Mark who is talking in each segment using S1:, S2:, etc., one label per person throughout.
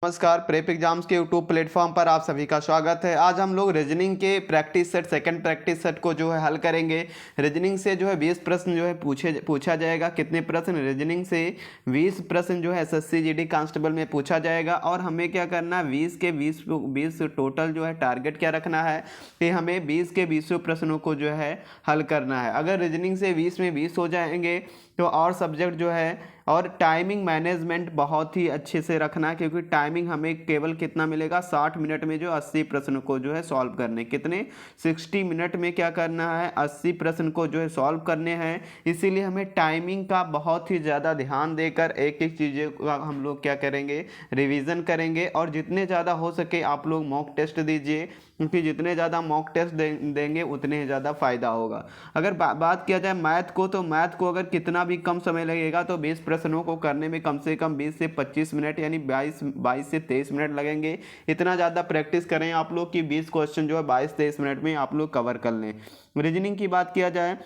S1: नमस्कार, prep exams के YouTube platform पर आप सभी का स्वागत है। आज हम लोग रीजनिंग के practice set second practice set को जो है हल करेंगे। रीजनिंग से जो है 20 प्रश्न जो है पूछा जाएगा। कितने प्रश्न? रीजनिंग से 20 प्रश्न जो है एसएससी जीडी कांस्टेबल में पूछा जाएगा। और हमें क्या करना है, 20 के 20 टोटल जो है टारगेट क्या रखना है कि हमें 20 के 20 प्रश्नों को जो है हल करना है। अगर रीजनिंग से 20 में 20 हो जाएंगे तो और सब्जेक्ट जो है, और टाइमिंग मैनेजमेंट बहुत ही अच्छे से रखना है, क्योंकि टाइमिंग हमें केवल कितना मिलेगा, 60 मिनट में जो 80 प्रश्न को जो है सॉल्व करने। कितने? 60 मिनट में क्या करना है, 80 प्रश्न को जो है सॉल्व करने हैं। इसीलिए हमें टाइमिंग का बहुत ही ज़्यादा ध्यान देकर एक एक चीज़ें का हम लोग क्या करेंगे, रिवीजन करेंगे। और जितने ज़्यादा हो सके आप लोग मॉक टेस्ट दीजिए, क्योंकि जितने ज़्यादा मॉक टेस्ट देंगे उतने ही ज़्यादा फायदा होगा। अगर बात किया जाए मैथ को, तो मैथ को अगर कितना भी कम समय लगेगा तो 20 प्रश्नों को करने में कम से कम 20 से 25 मिनट यानी 22 से 23 मिनट लगेंगे। इतना ज़्यादा प्रैक्टिस करें आप लोग कि 20 क्वेश्चन जो है 22-23 मिनट में आप लोग कवर कर लें। रीजनिंग की बात किया जाए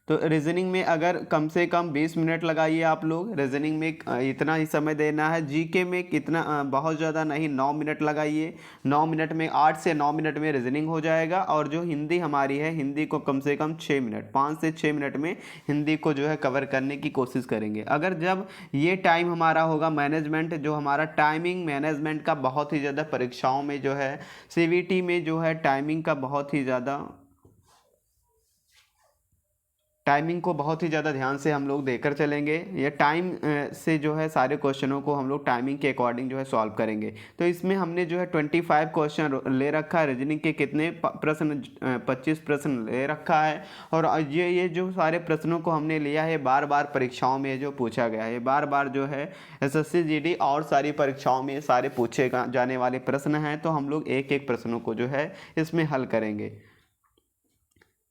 S1: तो रीजनिंग में अगर कम से कम 20 मिनट लगाइए आप लोग। रीजनिंग में इतना ही समय देना है। जीके में कितना, बहुत ज़्यादा नहीं, 9 मिनट लगाइए। 9 मिनट में 8 से 9 मिनट में रीजनिंग हो जाएगा। और जो हिंदी हमारी है, हिंदी को कम से कम 6 मिनट, 5 से 6 मिनट में हिंदी को जो है कवर करने की कोशिश करेंगे। अगर जब ये टाइम हमारा होगा, मैनेजमेंट जो हमारा टाइमिंग मैनेजमेंट का बहुत ही ज़्यादा परीक्षाओं में जो है, सीवीटी में जो है टाइमिंग को बहुत ही ज़्यादा ध्यान से हम लोग देकर चलेंगे। ये टाइम से जो है सारे क्वेश्चनों को हम लोग टाइमिंग के अकॉर्डिंग जो है सॉल्व करेंगे। तो इसमें हमने जो है 25 क्वेश्चन ले रखा है। रीजनिंग के कितने प्रश्न, 25 प्रश्न ले रखा है। और ये जो सारे प्रश्नों को हमने लिया है, बार बार परीक्षाओं में जो पूछा गया है, बार बार जो है एसएससी जीडी और सारी परीक्षाओं में सारे पूछे जाने वाले प्रश्न हैं। तो हम लोग एक एक प्रश्नों को जो है इसमें हल करेंगे।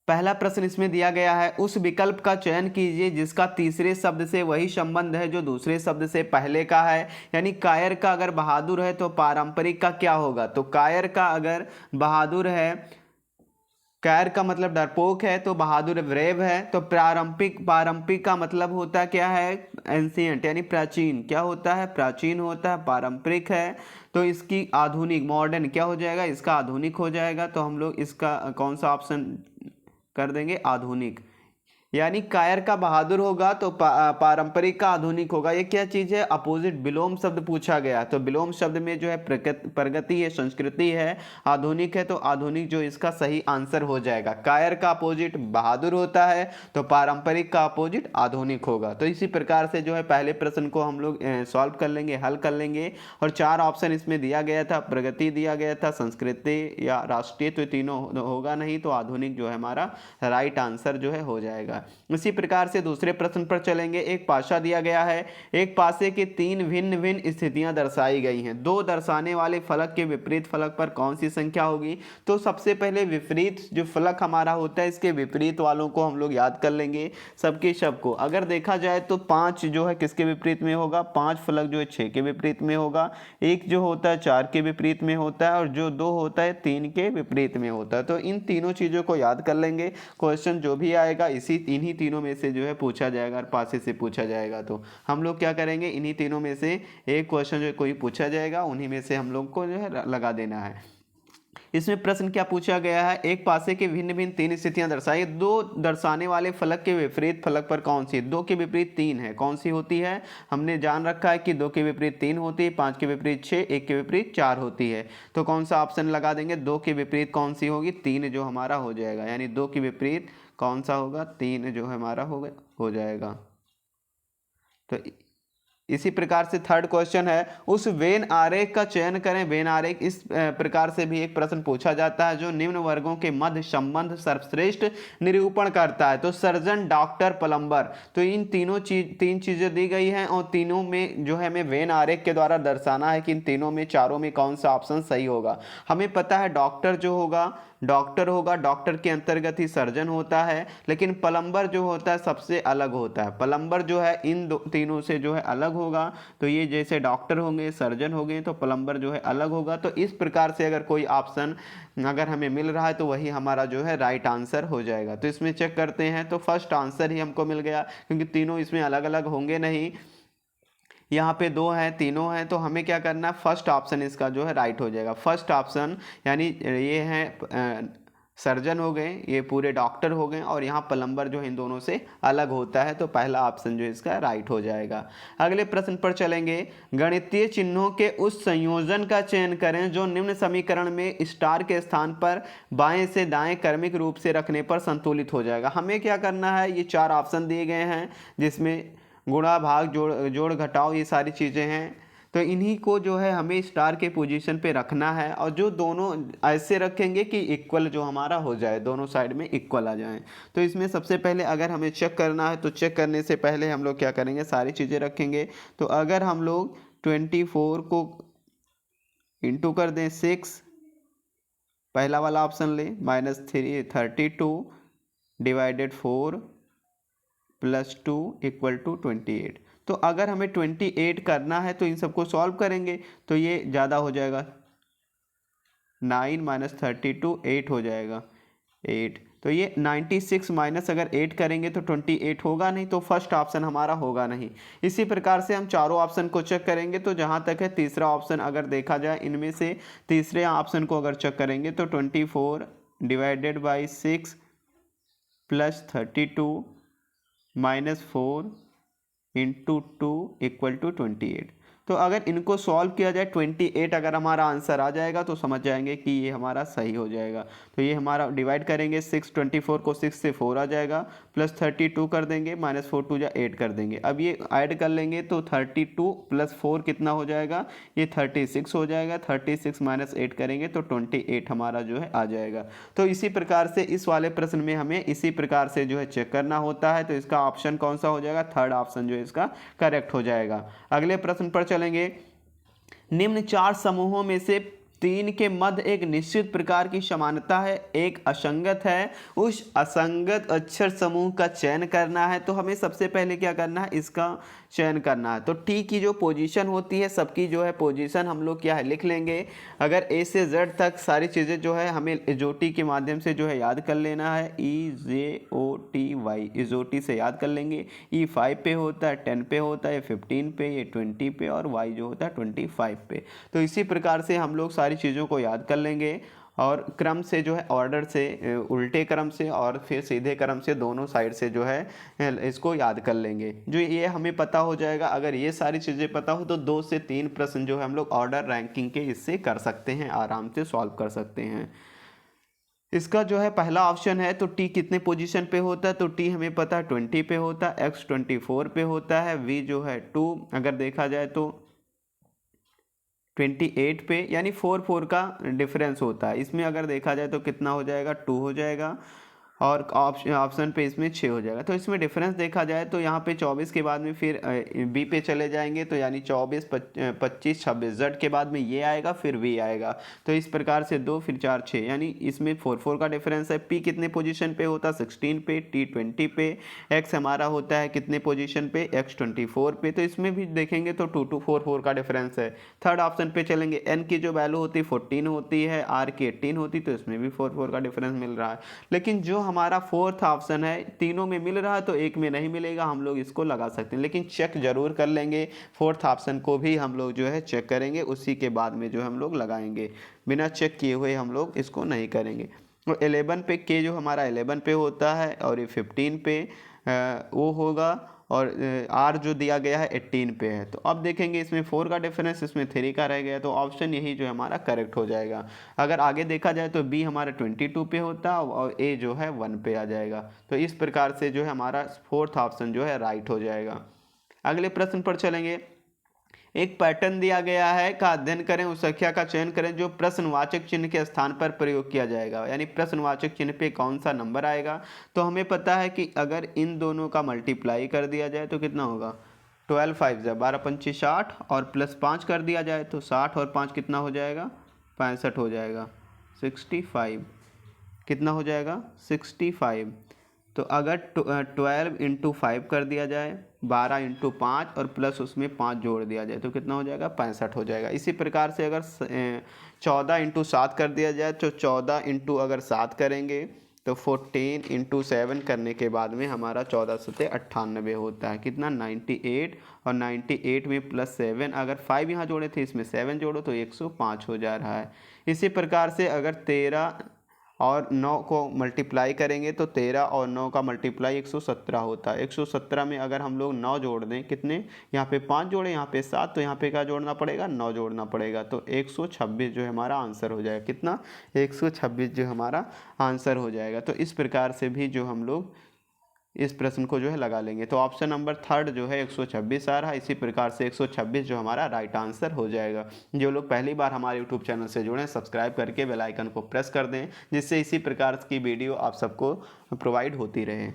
S1: पहला प्रश्न इसमें दिया गया है, उस विकल्प का चयन कीजिए जिसका तीसरे शब्द से वही संबंध है जो दूसरे शब्द से पहले का है। यानी कायर का अगर बहादुर है तो पारंपरिक का क्या होगा? तो कायर का अगर बहादुर है, कायर का मतलब डरपोक है, तो बहादुर ब्रेव है। तो पारंपरिक का मतलब होता क्या है? एंशियंट यानी प्राचीन। क्या होता है? प्राचीन होता है। पारंपरिक है तो इसकी आधुनिक, मॉडर्न क्या हो जाएगा? इसका आधुनिक हो जाएगा। तो हम लोग इसका कौन सा ऑप्शन कर देंगे? आधुनिक। यानी कायर का बहादुर होगा तो पारंपरिक का आधुनिक होगा। ये क्या चीज है? अपोजिट, विलोम शब्द पूछा गया। तो विलोम शब्द में जो है प्रगति है, संस्कृति है, आधुनिक है, तो आधुनिक जो इसका सही आंसर हो जाएगा। कायर का अपोजिट बहादुर होता है तो पारंपरिक का अपोजिट आधुनिक होगा। तो इसी प्रकार से जो है पहले प्रश्न को हम लोग सॉल्व कर लेंगे, हल कर लेंगे। और 4 ऑप्शन इसमें दिया गया था, प्रगति दिया गया था, संस्कृति या राष्ट्रीय, तो तीनों होगा नहीं, तो आधुनिक जो है हमारा राइट आंसर जो है हो जाएगा। इसी प्रकार से दूसरे प्रश्न पर चलेंगे। एक पासा दिया गया है, एक पासे की 3 भिन्न भिन्न स्थितियां दर्शाई गई हैं। 2 दर्शाने वाले फलक के विपरीत फलक पर कौन सी संख्या होगी? तो सबसे पहले विपरीत जो फलक हमारा होता है, इसके विपरीत वालों को हम लोग याद कर लेंगे सबके सब को। अगर देखा जाए तो 5 जो है किसके विपरीत में होगा? 5 फलक जो है 6 के विपरीत में होगा। एक जो होता है 4 के विपरीत में होता है, और जो 2 होता है 3 के विपरीत में होता है। तो इन तीनों चीजों को याद कर लेंगे। क्वेश्चन जो भी आएगा इन्हीं तीनों में से जो है पूछा जाएगा, और पासे से पूछा जाएगा। तो हम लोग क्या करेंगे, इन्हीं तीनों में से एक क्वेश्चन जो कोई पूछा जाएगा, उन्हीं में से हम लोग को जो है लगा देना है। इसमें प्रश्न क्या पूछा गया है? एक पासे के भिन्न भिन्न 3 स्थितियां दर्शाई। 2 दर्शाने वाले फलक के विपरीत फलक पर कौन सी? 2 के विपरीत 3 है, कौन सी होती है? हमने जान रखा है कि 2 के विपरीत 3 होती है, 5 के विपरीत 6, 1 के विपरीत 4 होती है। तो कौन सा ऑप्शन लगा देंगे? 2 के विपरीत कौन सी होगी? 3 जो हमारा हो जाएगा। यानी 2 के विपरीत कौन सा होगा? 3 जो हमारा हो जाएगा। तो इसी प्रकार से थर्ड क्वेश्चन है, उस वेन आरेख का चयन करें। वेन आरेख, इस प्रकार से भी एक प्रश्न पूछा जाता है जो निम्न वर्गों के मध्य संबंध सर्वश्रेष्ठ निरूपण करता है। तो सर्जन, डॉक्टर, प्लम्बर। तो इन तीन चीजें दी गई हैं, और तीनों में जो है हमें वेन आरेख के द्वारा दर्शाना है कि इन तीनों में, चारों में कौन सा ऑप्शन सही होगा। हमें पता है डॉक्टर जो होगा, डॉक्टर के अंतर्गत ही सर्जन होता है। लेकिन प्लम्बर जो होता है सबसे अलग होता है। प्लम्बर जो है इन तीनों से जो है अलग होगा। तो ये जैसे डॉक्टर होंगे, सर्जन होंगे, तो प्लम्बर जो है अलग होगा। तो इस प्रकार से अगर कोई ऑप्शन अगर हमें मिल रहा है तो वही हमारा जो है राइट आंसर हो जाएगा। तो इसमें चेक करते हैं, तो फर्स्ट आंसर ही हमको मिल गया, क्योंकि तीनों इसमें अलग अलग होंगे नहीं। यहाँ पे 2 हैं, तीनों हैं, तो हमें क्या करना है, फर्स्ट ऑप्शन इसका जो है राइट हो जाएगा। फर्स्ट ऑप्शन यानी ये हैं सर्जन हो गए, ये पूरे डॉक्टर हो गए, और यहाँ प्लम्बर जो है इन दोनों से अलग होता है, तो पहला ऑप्शन जो इसका राइट हो जाएगा। अगले प्रश्न पर चलेंगे। गणितीय चिन्हों के उस संयोजन का चयन करें जो निम्न समीकरण में स्टार के स्थान पर बाएं से दाएं क्रमिक रूप से रखने पर संतुलित हो जाएगा। हमें क्या करना है, ये 4 ऑप्शन दिए गए हैं जिसमें गुणा भाग जोड़ घटाव ये सारी चीज़ें हैं, तो इन्हीं को जो है हमें स्टार के पोजीशन पे रखना है, और जो दोनों ऐसे रखेंगे कि इक्वल जो हमारा हो जाए, दोनों साइड में इक्वल आ जाए। तो इसमें सबसे पहले अगर हमें चेक करना है, तो चेक करने से पहले हम लोग क्या करेंगे, सारी चीज़ें रखेंगे। तो अगर हम लोग 24 को इंटू कर दें 6, पहला वाला ऑप्शन ले, -32 डिवाइडेड 4 + 2 = 28। तो अगर हमें 28 करना है तो इन सबको सॉल्व करेंगे, तो ये ज़्यादा हो जाएगा, 9 - 32 8 हो जाएगा, 8। तो ये 96 माइनस अगर 8 करेंगे तो 28 होगा नहीं, तो फर्स्ट ऑप्शन हमारा होगा नहीं। इसी प्रकार से हम चारों ऑप्शन को चेक करेंगे, तो जहाँ तक है तीसरा ऑप्शन अगर देखा जाए, इनमें से तीसरे ऑप्शन को अगर चेक करेंगे तो 24 डिवाइडेड बाई 6 + 32 -4 इंटू 2 = 28। तो अगर इनको सॉल्व किया जाए, 28 अगर हमारा आंसर आ जाएगा तो समझ जाएंगे कि ये हमारा सही हो जाएगा। तो ये हमारा डिवाइड करेंगे 24 को 6 से 4 आ जाएगा, + 32 कर देंगे, -4 2 = 8 कर देंगे। अब ये ऐड कर लेंगे तो 32 + 4 कितना हो जाएगा, ये 36 हो जाएगा। 36 - 8 करेंगे तो 28 हमारा जो है आ जाएगा। तो इसी प्रकार से इस वाले प्रश्न में हमें इसी प्रकार से जो है चेक करना होता है। तो इसका ऑप्शन कौन सा हो जाएगा, थर्ड ऑप्शन जो है इसका करेक्ट हो जाएगा। अगले प्रश्न पर चलेंगे। निम्न 4 समूहों में से 3 के मध्य एक निश्चित प्रकार की समानता है, एक असंगत है। उस असंगत अक्षर समूह का चयन करना है। तो हमें सबसे पहले क्या करना है, इसका चयन करना है। तो टी की जो पोजीशन होती है, सबकी जो है पोजीशन हम लोग क्या है लिख लेंगे। अगर ए से जेड तक सारी चीज़ें जो है हमें इजोटी के माध्यम से जो है याद कर लेना है। EJOTY इजोटी से याद कर लेंगे। ई 5 पे होता है, 10 पे होता है, 15 पे, ये 20 पे, और वाई जो होता है 25 पे। तो इसी प्रकार से हम लोग सारी चीज़ों को याद कर लेंगे, और क्रम से जो है ऑर्डर से, उल्टे क्रम से और फिर सीधे क्रम से, दोनों साइड से जो है इसको याद कर लेंगे। जो ये हमें पता हो जाएगा, अगर ये सारी चीज़ें पता हो तो 2 से 3 प्रश्न जो है हम लोग ऑर्डर रैंकिंग के इससे कर सकते हैं, आराम से सॉल्व कर सकते हैं। इसका जो है पहला ऑप्शन है, तो टी कितने पोजीशन पे होता है, तो टी हमें पता है 20 पे होता है, एक्स 24 पे होता है, वी जो है 2 अगर देखा जाए तो 28 पे, यानी 4 का डिफरेंस होता है। इसमें अगर देखा जाए तो कितना हो जाएगा, 2 हो जाएगा, और ऑप्शन पे इसमें 6 हो जाएगा। तो इसमें डिफरेंस देखा जाए तो यहाँ पे 24 के बाद में फिर बी पे चले जाएंगे, तो यानी 24 25 26 जेड के बाद में ये आएगा, फिर वी आएगा। तो इस प्रकार से 2 फिर 4 6, यानी इसमें 4 का डिफरेंस है। पी कितने पोजीशन पे होता है, 16 पे, टी 20 पे, एक्स हमारा होता है कितने पोजीशन पे, एक्स 24 पे। तो इसमें भी देखेंगे तो 2 2 4 का डिफरेंस है। थर्ड ऑप्शन पे चलेंगे, एन की जो वैल्यू होती है 14 होती है, आर की 18 होती, तो इसमें भी 4 का डिफरेंस मिल रहा है। लेकिन जो हमारा फोर्थ ऑप्शन है, तीनों में मिल रहा है तो एक में नहीं मिलेगा, हम लोग इसको लगा सकते हैं, लेकिन चेक जरूर कर लेंगे। फोर्थ ऑप्शन को भी हम लोग जो है चेक करेंगे, उसी के बाद में जो हम लोग लगाएंगे, बिना चेक किए हुए हम लोग इसको नहीं करेंगे। और 11 पे के जो हमारा 11 पे होता है, और ये 15 पे वो होगा, और आर जो दिया गया है 18 पे है। तो अब देखेंगे इसमें 4 का डिफरेंस, इसमें 3 का रह गया, तो ऑप्शन यही जो है हमारा करेक्ट हो जाएगा। अगर आगे देखा जाए तो बी हमारा 22 पे होता है, और ए जो है 1 पे आ जाएगा। तो इस प्रकार से जो है हमारा फोर्थ ऑप्शन जो है राइट हो जाएगा। अगले प्रश्न पर चलेंगे। एक पैटर्न दिया गया है का अध्ययन करें, उस संख्या का चयन करें जो प्रश्नवाचक चिन्ह के स्थान पर प्रयोग किया जाएगा, यानी प्रश्नवाचक चिन्ह पे कौन सा नंबर आएगा। तो हमें पता है कि अगर इन दोनों का मल्टीप्लाई कर दिया जाए तो कितना होगा, 12 5 12 25 60, और +5 कर दिया जाए तो 60 और 5 कितना हो जाएगा, 65 हो जाएगा, 65 कितना हो जाएगा, 65। तो अगर 12 × 5 कर दिया जाए, 12 × 5 और प्लस उसमें 5 जोड़ दिया जाए तो कितना हो जाएगा, 65 हो जाएगा। इसी प्रकार से अगर 14 × 7 कर दिया जाए, तो 14 × अगर 7 करेंगे तो 14 इंटू 7 करने के बाद में हमारा 1498 होता है। कितना? 98। और 98 में +7, अगर 5 यहाँ जोड़े थे, इसमें 7 जोड़ो तो 105 हो जा रहा है। इसी प्रकार से अगर 13 और 9 को मल्टीप्लाई करेंगे तो 13 और 9 का मल्टीप्लाई 117 होता है। 117 में अगर हम लोग 9 जोड़ दें, कितने? यहाँ पे 5 जोड़े, यहाँ पे 7, तो यहाँ पे क्या जोड़ना पड़ेगा? 9 जोड़ना पड़ेगा। तो 126 जो हमारा आंसर हो जाएगा। कितना? 126 जो हमारा आंसर हो जाएगा। तो इस प्रकार से भी जो हम लोग इस प्रश्न को जो है लगा लेंगे। तो ऑप्शन नंबर 3 जो है 126 आ रहा है। इसी प्रकार से 126 जो हमारा राइट आंसर हो जाएगा। जो लोग पहली बार हमारे यूट्यूब चैनल से जुड़े हैं, सब्सक्राइब करके बेल आइकन को प्रेस कर दें, जिससे इसी प्रकार की वीडियो आप सबको प्रोवाइड होती रहे।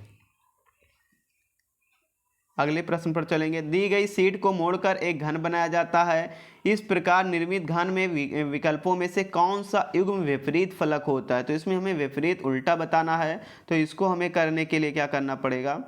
S1: अगले प्रश्न पर चलेंगे। दी गई शीट को मोड़कर एक घन बनाया जाता है। इस प्रकार निर्मित घन में विकल्पों में से कौन सा युग्म विपरीत फलक होता है? तो इसमें हमें विपरीत उल्टा बताना है। तो इसको हमें करने के लिए क्या करना पड़ेगा?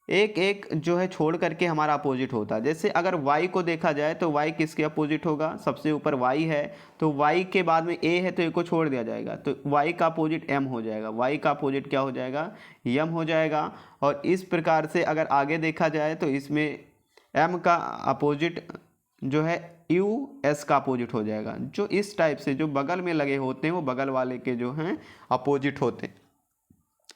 S1: एक एक जो है छोड़ करके हमारा अपोजिट होता है। जैसे अगर y को देखा जाए तो y किसके अपोजिट होगा? सबसे ऊपर y है, तो y के बाद में a है, तो a को छोड़ दिया जाएगा, तो y का अपोजिट m हो जाएगा। y का अपोजिट क्या हो जाएगा? m हो जाएगा। और इस प्रकार से अगर आगे देखा जाए तो इसमें m का अपोजिट जो है u s का अपोजिट हो जाएगा। जो इस टाइप से जो बगल में लगे होते हैं वो बगल वाले के जो हैं अपोजिट होते हैं।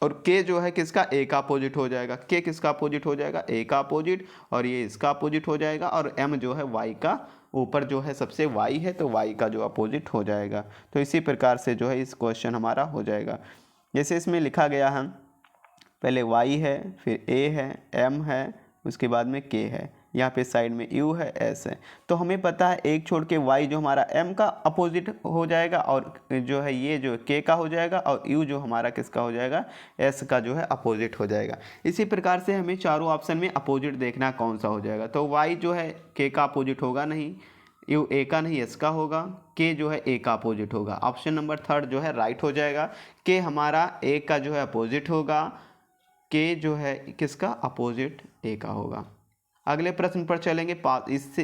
S1: और k जो है किसका? a का अपोजिट हो जाएगा। k किसका अपोजिट हो जाएगा? a का अपोजिट। और ये इसका अपोजिट हो जाएगा। और m जो है y का, ऊपर जो है सबसे y है, तो y का जो अपोजिट हो जाएगा। तो इसी प्रकार से जो है इस क्वेश्चन हमारा हो जाएगा। जैसे इसमें लिखा गया है, पहले y है, फिर a है, m है, उसके बाद में k है, यहाँ पे साइड में u है, s है। तो हमें पता है एक छोड़ के y जो हमारा m का अपोजिट हो जाएगा, और जो है ये जो k का हो जाएगा, और u जो हमारा किसका हो जाएगा? s का जो है अपोजिट हो जाएगा। इसी प्रकार से हमें चारों ऑप्शन में अपोजिट देखना कौन सा हो जाएगा। तो y जो है k का अपोजिट होगा नहीं, u a का नहीं, s का होगा, k जो है a का अपोजिट होगा। ऑप्शन नंबर 3 जो है राइट हो जाएगा। k हमारा a का जो है अपोजिट होगा, k जो है किसका? अपोजिट a का होगा। अगले प्रश्न पर चलेंगे।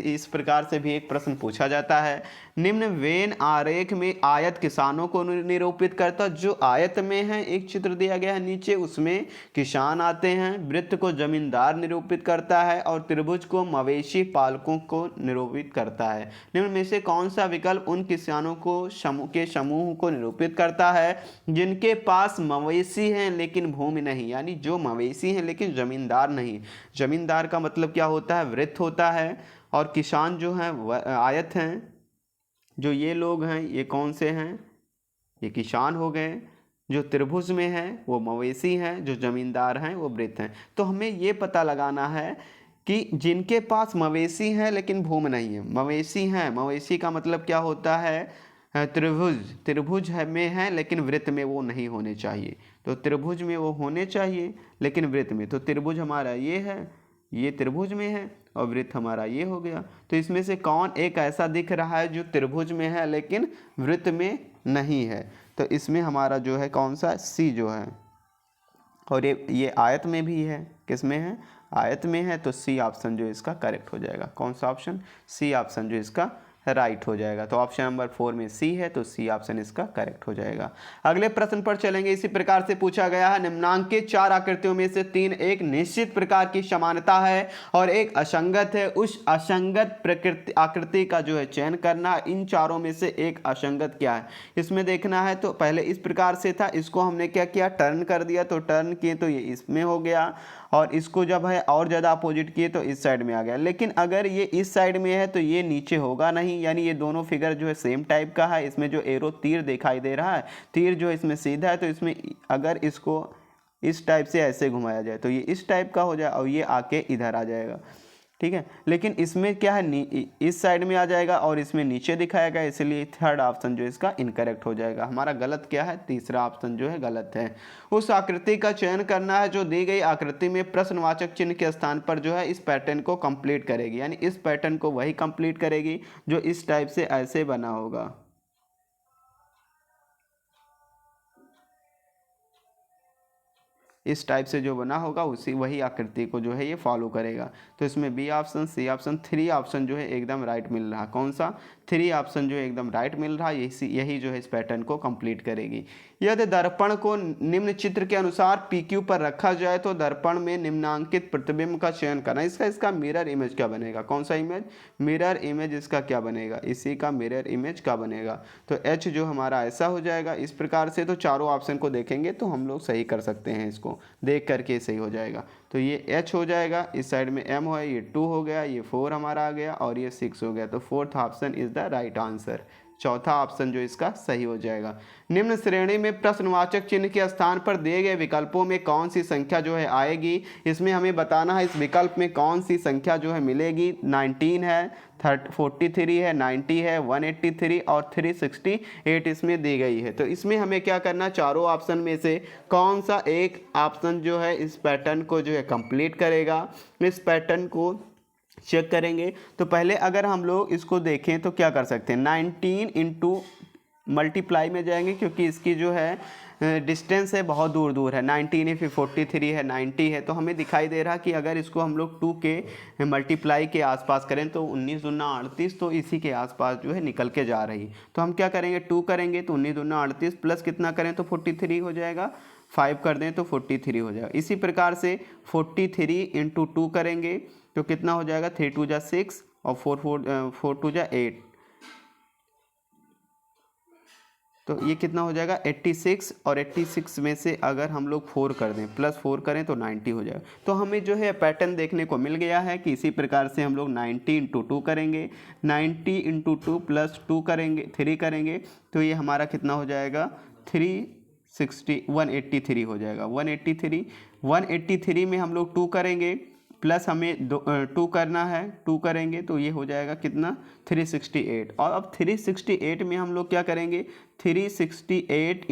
S1: इस प्रकार से भी एक प्रश्न पूछा जाता है। निम्न वेन आरेख में आयत किसानों को निरूपित करता। जो आयत में है, एक चित्र दिया गया है नीचे, उसमें किसान आते हैं। वृत्त को जमींदार निरूपित करता है और त्रिभुज को मवेशी पालकों को निरूपित करता है। निम्न में से कौन सा विकल्प उन किसानों को समूह को निरूपित करता है जिनके पास मवेशी हैं लेकिन भूमि नहीं? यानी जो मवेशी हैं लेकिन जमींदार नहीं। जमींदार का मतलब क्या होता है? वृत्त होता है। और किसान जो हैं आयत हैं। जो ये लोग हैं ये कौन से हैं? ये किसान हो गए। जो त्रिभुज में हैं वो मवेशी हैं, जो जमींदार हैं वो वृत्त हैं। तो हमें ये पता लगाना है कि जिनके पास मवेशी हैं लेकिन भूमि नहीं है। मवेशी हैं, मवेशी का मतलब क्या होता है? त्रिभुज। त्रिभुज में है लेकिन वृत्त में वो नहीं होने चाहिए। तो त्रिभुज में वो होने चाहिए लेकिन वृत्त में। तो त्रिभुज हमारा ये है, ये त्रिभुज में है, और वृत्त हमारा ये हो गया। तो इसमें से कौन एक ऐसा दिख रहा है जो त्रिभुज में है लेकिन वृत्त में नहीं है? तो इसमें हमारा जो है कौन सा? सी जो है। और ये आयत में भी है। किस में है? आयत में है। तो सी ऑप्शन जो इसका करेक्ट हो जाएगा। कौन सा ऑप्शन? सी ऑप्शन जो इसका राइट हो जाएगा। तो ऑप्शन नंबर 4 में सी है, तो सी ऑप्शन इसका करेक्ट हो जाएगा। अगले प्रश्न पर चलेंगे। इसी प्रकार से पूछा गया है, निम्नांकित 4 आकृतियों में से 3 एक निश्चित प्रकार की समानता है और एक असंगत है। उस असंगत प्रकृति आकृति का जो है चयन करना। इन चारों में से एक असंगत क्या है, इसमें देखना है। तो पहले इस प्रकार से था, इसको हमने क्या किया? टर्न कर दिया। तो टर्न किए तो ये इसमें हो गया, और इसको जब है और ज़्यादा अपोजिट किए तो इस साइड में आ गया। लेकिन अगर ये इस साइड में है तो ये नीचे होगा नहीं। यानी ये दोनों फिगर जो है सेम टाइप का है। इसमें जो एरो तीर दिखाई दे रहा है, तीर जो इसमें सीधा है, तो इसमें अगर इसको इस टाइप से ऐसे घुमाया जाए तो ये इस टाइप का हो जाए और ये आके इधर आ जाएगा। ठीक है। लेकिन इसमें क्या है, इस साइड में आ जाएगा और इसमें नीचे दिखाया गया, इसलिए थर्ड ऑप्शन जो इसका इनकरेक्ट हो जाएगा। हमारा गलत क्या है? तीसरा ऑप्शन जो है गलत है। उस आकृति का चयन करना है जो दी गई आकृति में प्रश्नवाचक चिन्ह के स्थान पर जो है इस पैटर्न को कंप्लीट करेगी। यानी इस पैटर्न को वही कंप्लीट करेगी जो इस टाइप से ऐसे बना होगा। इस टाइप से जो बना होगा उसी वही आकृति को जो है ये फॉलो करेगा। तो इसमें B option, C option, 3 option जो है एकदम राइट मिल रहा। कौन सा? 3 ऑप्शन जो है एकदम राइट मिल रहा, यही जो है इस पैटर्न को कंप्लीट करेगी। यदि दर्पण को निम्न चित्र के अनुसार PQ पर रखा जाए तो दर्पण में निम्नांकित प्रतिबिंब का चयन करना। इसका मिरर इमेज क्या बनेगा? कौन सा इमेज? मिरर इमेज इसका क्या बनेगा? इसी का मिरर इमेज क्या बनेगा? तो H जो हमारा ऐसा हो जाएगा इस प्रकार से। तो चारों ऑप्शन को देखेंगे तो हम लोग सही कर सकते हैं, इसको देख करके सही हो जाएगा। तो ये H हो जाएगा, इस साइड में M है, ये 2 हो गया, ये 4 हमारा आ गया और ये 6 हो गया। तो 4th option is the right answer. चौथा ऑप्शन जो इसका सही हो जाएगा। निम्न श्रेणी में प्रश्नवाचक चिन्ह के स्थान पर दिए गए विकल्पों में कौन सी संख्या जो है आएगी? इसमें हमें बताना है इस विकल्प में कौन सी संख्या जो है मिलेगी। 19 है, 43 है, 90 है, 183 और 368 इसमें दी गई है। तो इसमें हमें क्या करना, चारों ऑप्शन में से कौन सा एक ऑप्शन जो है इस पैटर्न को जो है कंप्लीट करेगा। इस पैटर्न को चेक करेंगे। तो पहले अगर हम लोग इसको देखें तो क्या कर सकते हैं, 19 इंटू मल्टीप्लाई में जाएंगे क्योंकि इसकी जो है डिस्टेंस है बहुत दूर दूर है। 19 है, फिर 43 है, 90 है। तो हमें दिखाई दे रहा कि अगर इसको हम लोग 2 के मल्टीप्लाई के आसपास करें तो 19 दूना 38, तो इसी के आसपास जो है निकल के जा रही। तो हम क्या करेंगे, 2 करेंगे तो 19 दूना 38 प्लस कितना करें तो 43 हो जाएगा, 5 कर दें तो 43 हो जाएगा। इसी प्रकार से 43 इंटू 2 करेंगे तो कितना हो जाएगा, 3 2 जा 6 और 4 2 जा 8, तो ये कितना हो जाएगा 86। और 86 में से अगर हम लोग 4 कर दें, प्लस 4 करें तो 90 हो जाएगा। तो हमें जो है पैटर्न देखने को मिल गया है कि इसी प्रकार से हम लोग 90 इंटू 2 करेंगे, 90 इंटू 2 प्लस 2 करेंगे, 3 करेंगे तो ये हमारा कितना हो जाएगा 183 हो जाएगा। 183 में हम लोग 2 करेंगे प्लस हमें 2 करना है, 2 करेंगे तो ये हो जाएगा कितना 368। और अब 368 में हम लोग क्या करेंगे, 368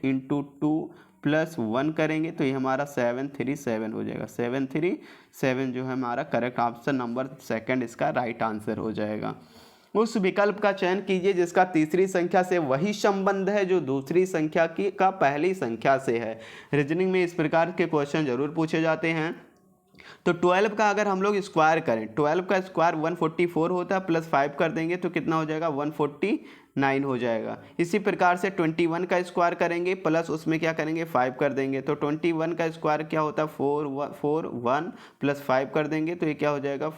S1: इंटू 2 प्लस 1 करेंगे तो ये हमारा 737 हो जाएगा। 737 जो है हमारा करेक्ट ऑप्शन नंबर सेकंड इसका राइट आंसर हो जाएगा। उस विकल्प का चयन कीजिए जिसका तीसरी संख्या से वही संबंध है जो दूसरी संख्या की का पहली संख्या से है। रीजनिंग में इस प्रकार के क्वेश्चन जरूर पूछे जाते हैं। तो 12 का अगर हम लोग स्क्वायर करें, 12 का स्क्वायर 144 होता है, प्लस 5 कर देंगे तो कितना हो जाएगा 149 हो जाएगा। इसी प्रकार से 21 का स्क्वायर करेंगे प्लस उसमें क्या करेंगे 5 कर देंगे तो 21 का स्क्वायर क्या होता है 4 प्लस 5 कर देंगे तो ये क्या हो जाएगा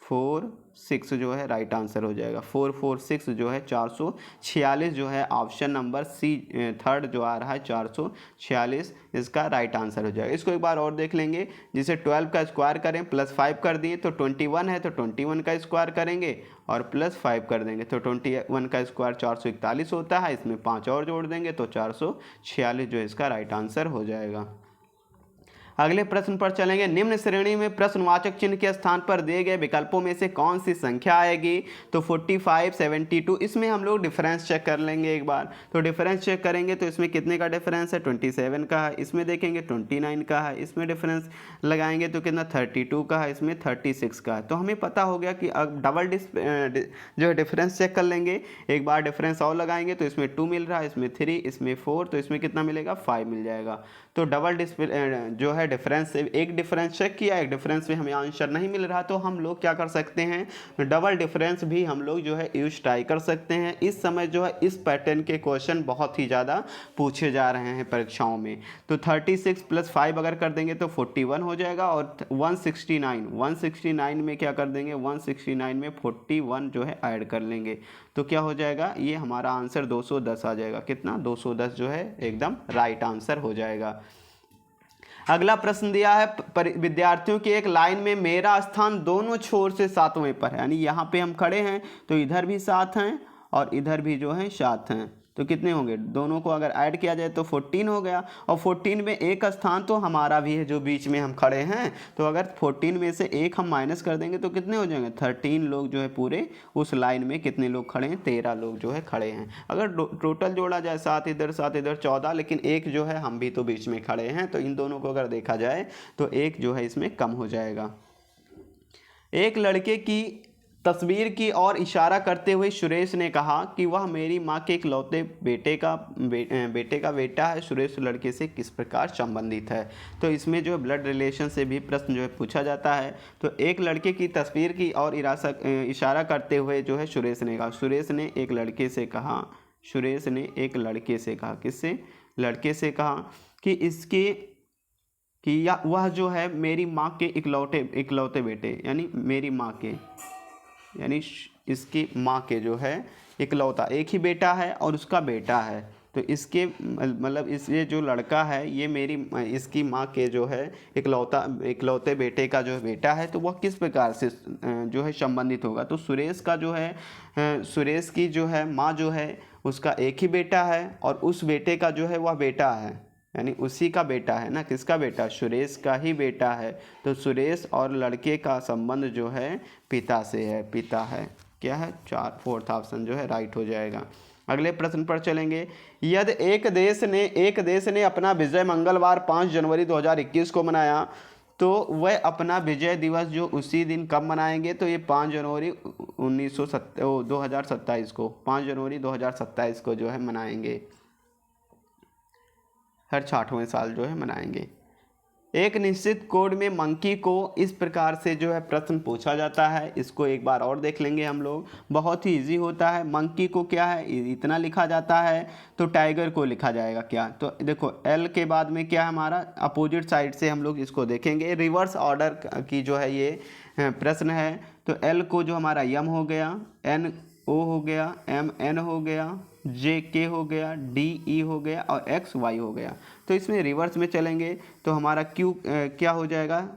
S1: 446 जो है राइट आंसर हो जाएगा। 446 जो है 446 जो है ऑप्शन नंबर सी थर्ड जो आ रहा है 446 इसका राइट आंसर हो जाएगा। इसको एक बार और देख लेंगे, जिसे 12 का स्क्वायर करें प्लस 5 कर दिए तो 21 है तो 21 का स्क्वायर करेंगे और प्लस 5 कर देंगे तो 21 का स्क्वायर 441 होता है, इसमें 5 और जोड़ देंगे तो 446 जो है इसका राइट आंसर हो जाएगा। अगले प्रश्न पर चलेंगे। निम्न श्रेणी में प्रश्नवाचक चिन्ह के स्थान पर दिए गए विकल्पों में से कौन सी संख्या आएगी? तो 45, 72, इसमें हम लोग डिफरेंस चेक कर लेंगे एक बार। तो डिफरेंस चेक करेंगे तो इसमें कितने का डिफरेंस है 27 का है, इसमें देखेंगे 29 का है, इसमें डिफरेंस लगाएंगे तो कितना 32 का है, इसमें 36 का है। तो हमें पता हो गया कि अब डबल जो है डिफरेंस चेक कर लेंगे। एक बार डिफरेंस और लगाएंगे तो इसमें 2 मिल रहा है, इसमें 3, इसमें 4, तो इसमें कितना मिलेगा 5 मिल जाएगा। तो डबल जो है डिफरेंस से एक डिफरेंस चेक किया, एक डिफरेंस में हमें आंसर नहीं मिल रहा तो हम लोग क्या कर सकते हैं, डबल डिफरेंस भी हम लोग जो है यूज ट्राई कर सकते हैं। इस समय जो है इस पैटर्न के क्वेश्चन बहुत ही ज़्यादा पूछे जा रहे हैं परीक्षाओं में। तो 36 प्लस 5 अगर कर देंगे तो 41 हो जाएगा और 169 में क्या कर देंगे 169 में 41 जो है ऐड कर लेंगे तो क्या हो जाएगा, ये हमारा आंसर 210 आ जाएगा। कितना 210 जो है एकदम राइट आंसर हो जाएगा। अगला प्रश्न दिया है विद्यार्थियों की एक लाइन में मेरा स्थान दोनों छोर से 7वें पर है, यानी यहाँ पे हम खड़े हैं तो इधर भी 7 हैं और इधर भी जो है 7 हैं, तो कितने होंगे, दोनों को अगर ऐड किया जाए तो 14 हो गया। और 14 में एक स्थान तो हमारा भी है जो बीच में हम खड़े हैं, तो अगर 14 में से एक हम माइनस कर देंगे तो कितने हो जाएंगे 13 लोग जो है पूरे उस लाइन में कितने लोग खड़े हैं 13 लोग जो है खड़े हैं। अगर टोटल जोड़ा जाए 7 इधर 14, लेकिन एक जो है हम भी तो बीच में खड़े हैं, तो इन दोनों को अगर देखा जाए तो एक जो है इसमें कम हो जाएगा। एक लड़के की तस्वीर की ओर इशारा करते हुए सुरेश ने कहा कि वह मेरी मां के इकलौते बेटे का बेटा है। सुरेश लड़के से किस प्रकार संबंधित है। तो इसमें जो ब्लड रिलेशन से भी प्रश्न जो है पूछा जाता है। तो एक लड़के की तस्वीर की ओर इशारा करते हुए जो है सुरेश ने कहा, सुरेश ने एक लड़के से कहा, सुरेश ने एक लड़के से कहा, किससे, लड़के से कहा कि इसके कि या वह जो है मेरी माँ के इकलौते बेटे, यानी मेरी माँ के, यानी इसकी माँ के जो है इकलौता, एक ही बेटा है और उसका बेटा है। तो इसके मतलब इस ये जो लड़का है ये मेरी इसकी माँ के जो है इकलौते बेटे का जो बेटा है। तो वह किस प्रकार से जो है संबंधित होगा। तो सुरेश का जो है सुरेश की जो है माँ जो है उसका एक ही बेटा है और उस बेटे का जो है वह बेटा है, यानी उसी का बेटा है ना, किसका बेटा, सुरेश का ही बेटा है। तो सुरेश और लड़के का संबंध जो है पिता से है, पिता है, क्या है, फोर्थ ऑप्शन जो है राइट हो जाएगा। अगले प्रश्न पर चलेंगे। यदि एक देश ने अपना विजय मंगलवार 5 जनवरी 2021 को मनाया तो वह अपना विजय दिवस जो उसी दिन कब मनाएंगे। तो ये 5 जनवरी 2027 को, 5 जनवरी 2027 को जो है मनाएंगे, हर 60वें साल जो है मनाएंगे। एक निश्चित कोड में मंकी को इस प्रकार से जो है प्रश्न पूछा जाता है। इसको एक बार और देख लेंगे हम लोग, बहुत ही इजी होता है। मंकी को क्या है इतना लिखा जाता है, तो टाइगर को लिखा जाएगा क्या। तो देखो एल के बाद में क्या है हमारा, अपोजिट साइड से हम लोग इसको देखेंगे, रिवर्स ऑर्डर की जो है ये प्रश्न है। तो एल को जो हमारा यम हो गया, एन ओ हो गया, एम एन हो गया, जे के हो गया, डी ई हो गया और एक्स वाई हो गया। तो इसमें रिवर्स में चलेंगे तो हमारा क्यू क्या हो जाएगा,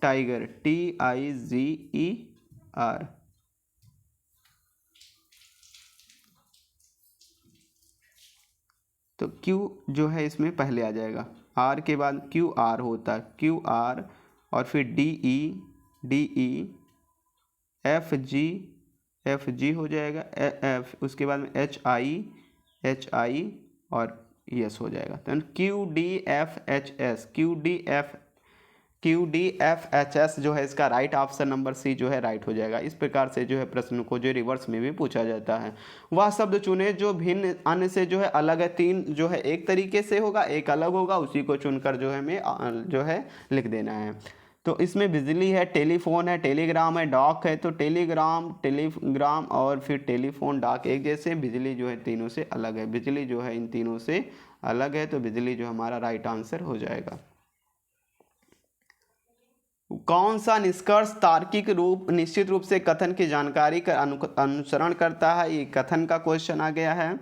S1: टाइगर, TIGER। तो क्यू जो है इसमें पहले आ जाएगा, आर के बाद QR होता है, QR और फिर DE FG हो जाएगा, F उसके बाद में HI और यस हो जाएगा। तो QDFHS जो है इसका राइट ऑप्शन नंबर सी जो है राइट हो जाएगा। इस प्रकार से जो है प्रश्न को जो रिवर्स में भी पूछा जाता है। वह शब्द चुने जो भिन्न अन्य से जो है अलग है। 3 जो है एक तरीके से होगा, एक अलग होगा, उसी को चुनकर जो है हमें जो है लिख देना है। तो इसमें बिजली है, टेलीफोन है, टेलीग्राम है, डाक है। तो टेलीग्राम और फिर टेलीफोन, डाक एक जैसे, बिजली जो है तीनों से अलग है, बिजली जो है इन तीनों से अलग है। तो बिजली जो हमारा राइट आंसर हो जाएगा। कौन सा निष्कर्ष तार्किक रूप निश्चित रूप से कथन की जानकारी का अनुसरण करता है। ये कथन का क्वेश्चन आ गया है।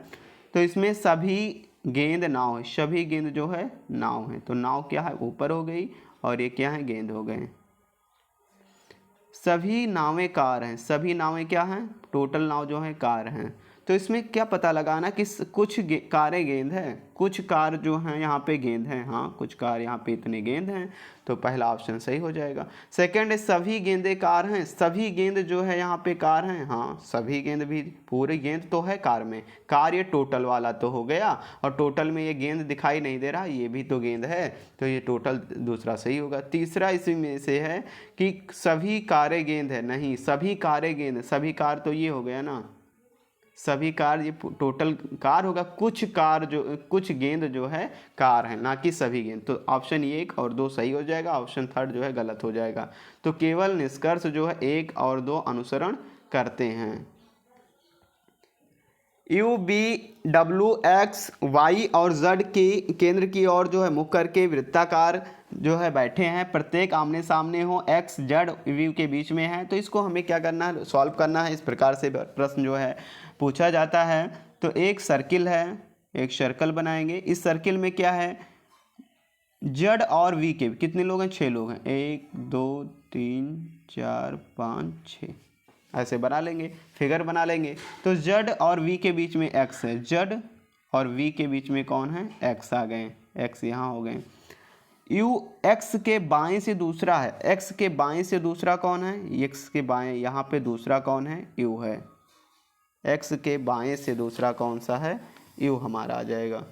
S1: तो इसमें सभी गेंद नाव है, सभी गेंद जो है नाव है। तो नाव क्या है ऊपर हो गई और ये क्या है गेंद हो गए। सभी नावें कार हैं, सभी नावें क्या हैं, टोटल नाव जो है कार हैं। तो इसमें क्या पता लगाना कि कुछ कारें गेंद हैं, कुछ कार जो हैं यहाँ पे गेंद हैं, हाँ कुछ कार यहाँ पे इतने गेंद हैं। तो पहला ऑप्शन सही हो जाएगा। सेकंड है सभी गेंदें कार हैं, सभी गेंद जो है यहाँ पे कार हैं, हाँ सभी गेंद भी, पूरी गेंद तो है कार में, कार ये टोटल वाला तो हो गया और टोटल में ये गेंद दिखाई नहीं दे रहा, ये भी तो गेंद है। तो ये टोटल दूसरा सही होगा। तीसरा इसी में से है कि सभी कारें गेंद है, नहीं सभी कारें गेंद, सभी कार तो ये हो गया ना, सभी कार ये टोटल कार होगा, कुछ कार जो कुछ गेंद जो है कार है, ना कि सभी गेंद। तो ऑप्शन 1 और 2 सही हो जाएगा, ऑप्शन 3 जो है गलत हो जाएगा। तो केवल निष्कर्ष जो है 1 और 2 अनुसरण करते हैं। UVWXY और Z की केंद्र की ओर जो है मुख करके वृत्ताकार जो है बैठे हैं, प्रत्येक आमने सामने हो, X Z व्यू के बीच में है। तो इसको हमें क्या करना है, सॉल्व करना है। इस प्रकार से प्रश्न जो है पूछा जाता है। तो एक सर्किल है, एक सर्कल बनाएंगे। इस सर्किल में क्या है, Z और V के कितने लोग हैं, 6 लोग हैं, 1 2 3 4 5 6 ऐसे बना लेंगे, फिगर बना लेंगे। तो Z और V के बीच में X है, Z और V के बीच में कौन है, X आ गए, X यहाँ हो गए। U X के बाएं से दूसरा है, X के बाएं से दूसरा कौन है, X के बाएं यहाँ पे दूसरा कौन है, U है। X के बाएं से दूसरा कौन सा है, U हमारा आ जाएगा।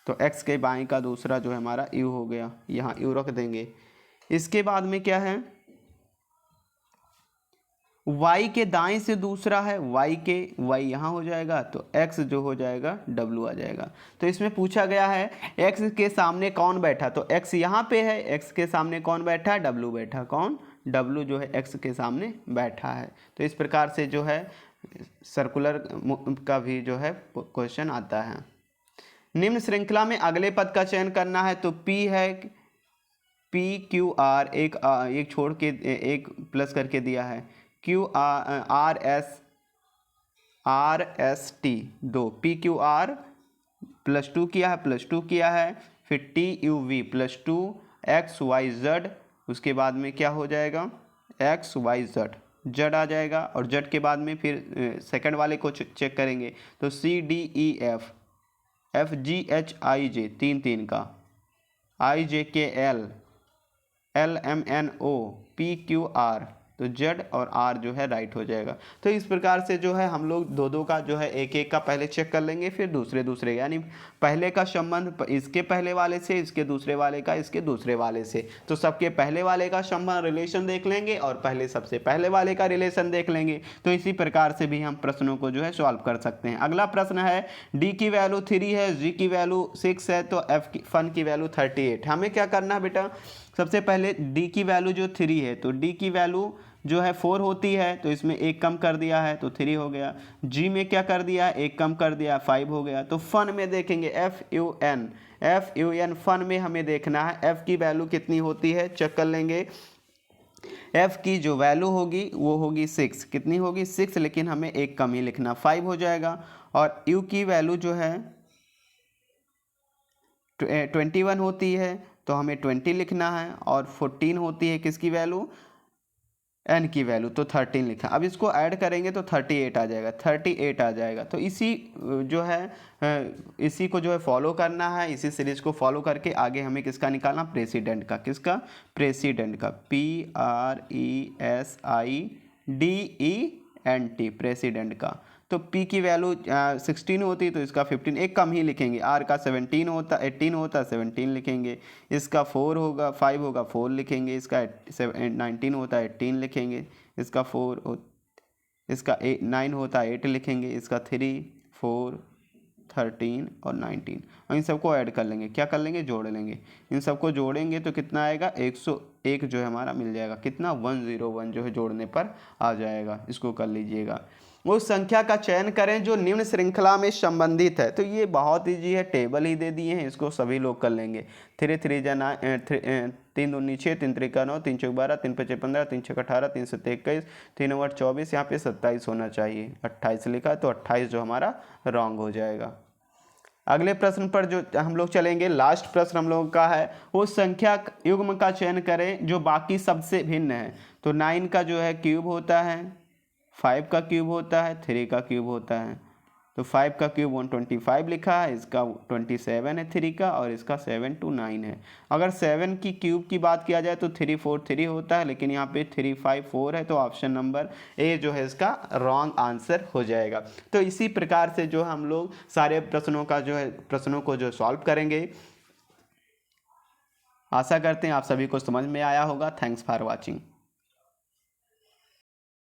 S1: तो X के बाएं का दूसरा जो है हमारा U हो गया, यहाँ U रख देंगे। इसके बाद में क्या है, y के दाएं से दूसरा है, y यहाँ हो जाएगा, तो x जो हो जाएगा w आ जाएगा। तो इसमें पूछा गया है x के सामने कौन बैठा, तो x यहाँ पे है, x के सामने कौन बैठा है, w बैठा, कौन, w जो है x के सामने बैठा है। तो इस प्रकार से जो है सर्कुलर का भी जो है क्वेश्चन आता है। निम्न श्रृंखला में अगले पद का चयन करना है, तो p है, p q r, एक छोड़ के एक प्लस करके दिया है, q r s t, दो, p q r +2 किया है, +2 किया है, फिर t u v +2 x y z, उसके बाद में क्या हो जाएगा x y z, z आ जाएगा, और z के बाद में फिर सेकंड वाले को चेक करेंगे, तो c d e f f g h i j, तीन तीन का, i j k l l m n o p q r, तो z और r जो है राइट हो जाएगा। तो इस प्रकार से जो है हम लोग दो दो का जो है एक एक का पहले चेक कर लेंगे, फिर दूसरे दूसरे, यानी पहले का संबंध इसके पहले वाले से, इसके दूसरे वाले का इसके दूसरे वाले से, तो सबके पहले वाले का संबंध रिलेशन देख लेंगे और पहले सबसे पहले वाले का रिलेशन देख लेंगे। तो इसी प्रकार से भी हम प्रश्नों को जो है सॉल्व कर सकते हैं। अगला प्रश्न है, d की वैल्यू 3 है, g की वैल्यू 6 है, तो f1 की वैल्यू 38। हमें क्या करना है बेटा, सबसे पहले d की वैल्यू जो 3 है, तो d की वैल्यू जो है 4 होती है, तो इसमें एक कम कर दिया है तो 3 हो गया। g में क्या कर दिया है, एक कम कर दिया, 5 हो गया। तो फन में देखेंगे f फन में हमें देखना है f की वैल्यू कितनी होती है, चेक कर लेंगे। f की जो वैल्यू होगी वो होगी 6, कितनी होगी 6, लेकिन हमें एक कम ही लिखना, 5 हो जाएगा। और u की वैल्यू जो है 21 होती है, तो हमें 20 लिखना है, और 14 होती है किसकी वैल्यू, n की वैल्यू, तो 13 लिखा। अब इसको ऐड करेंगे तो 38 आ जाएगा, 38 आ जाएगा। तो इसी जो है इसी को जो है फॉलो करना है, इसी सीरीज को फॉलो करके आगे हमें किसका निकालना, प्रेसिडेंट का, किसका, प्रेसिडेंट का, PRESIDENT, प्रेसिडेंट का। तो p की वैल्यू 16 होती, तो इसका 15 एक कम ही लिखेंगे, r का 18 होता 17 लिखेंगे, इसका 4 होगा 5 होगा 4 लिखेंगे, इसका 19 होता 18 लिखेंगे, इसका 9 होता 8 लिखेंगे, इसका 3 4 13 और 19, और इन सबको ऐड कर लेंगे, क्या कर लेंगे, जोड़ लेंगे। इन सबको जोड़ेंगे तो कितना आएगा, 101 जो है हमारा मिल जाएगा, कितना, 101 जो है जोड़ने पर आ जाएगा। इसको कर लीजिएगा। उस संख्या का चयन करें जो निम्न श्रृंखला में संबंधित है, तो ये बहुत ईजी है, टेबल ही दे दिए हैं, इसको सभी लोग कर लेंगे। 3 3 जना 3 दूनी 6, 3 3 9, 3 4 12, 3 5 15, 3 6 18, 3 7 21, 3 8 24, यहाँ पे 27 होना चाहिए, 28 लिखा है, तो 28 जो हमारा रॉन्ग हो जाएगा। अगले प्रश्न पर जो हम लोग चलेंगे, लास्ट प्रश्न हम लोगों का है, वो संख्या युग्म का चयन करें जो बाकी सबसे भिन्न है। तो 9 का जो है क्यूब होता है, 5 का क्यूब होता है, 3 का क्यूब होता है। तो 5 का क्यूब 125 लिखा है, इसका 27 है 3 का, और इसका 7 to 9 है। अगर 7 की क्यूब की बात किया जाए तो 3 4 3 होता है, लेकिन यहाँ पे 3 5 4 है, तो ऑप्शन नंबर ए जो है इसका रॉन्ग आंसर हो जाएगा। तो इसी प्रकार से जो हम लोग सारे प्रश्नों को जो सॉल्व करेंगे। आशा करते हैं आप सभी को समझ में आया होगा। Thanks for watching.